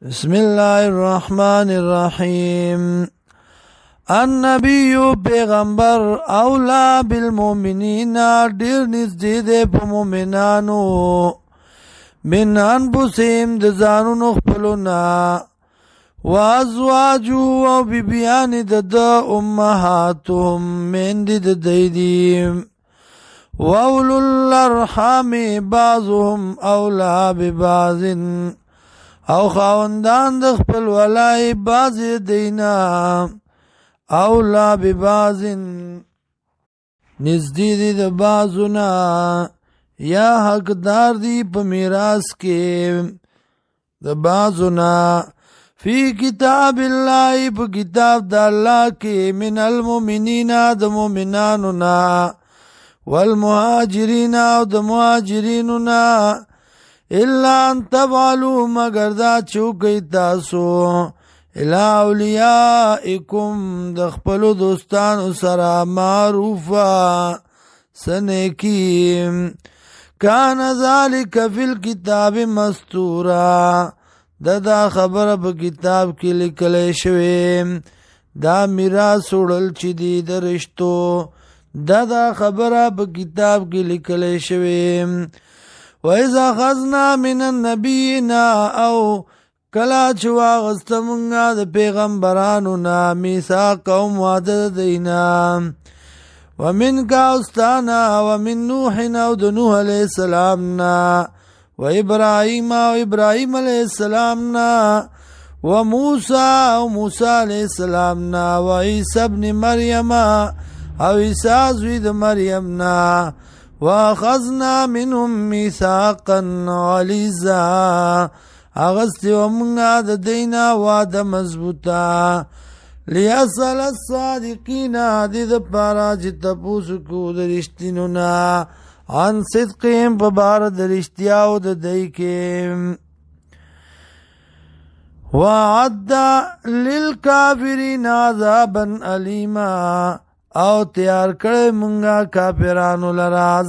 بسم الله الرحمن الرحیم. النبی پیغمبر اولا بالمؤمنین ډیر نږدې دی په مؤمنانو من انفسهم د ځانونو خپلونه وازواجو او بیبیان د امهاتهم میندې د دوی دي واولو الارحام بعضهم اولا ببعض او خاوندان د خپل ولای باز دینا اولا ببعض نزدې دي د بازونا یا حقدار دی په میراث کې د بازونا فی کتاب الله په کتاب د الله کې من المؤمنین د مؤمنانو نا والمهاجرین او د مهاجرینو نا الا ان تفعلوا مگر دا چوکی تاسو الى اولیائکم د خپل دوستانو سره معروفا سنکی کان ذالک فی الكتاب مستورا دا خبره په کتاب کې لیکل شوی دا میراث وړل چې دی د رشتو دا خبره په کتاب کې لیکل شوی وَإِذَا خَذْنَا مِنَ النَّبِيِّينَ او کلا چې واغسته مونږه د پیغمبرانو نه میثاقهم وعده دینا ومنک استانا ومن نوح او د نوح علیہ السلام نا وابراهیم او ابراهیم علیہ السلام نا وموسی او موسی علیہ السلام نا وعیسی ابن مریم او عیسی زوی د مریم نا واخذنا منهم میثاقا غلیظا اغسطی ومنگا د دینا وعده مضبوطا لیصل الصادقین دی د پارا چې تپوسو کو د رشتینو نا عن صدقهم په بار د رشتیاو د دی کې وعد للکافرین عذابا علیما او تیار کړی مونږه کافرانو لرا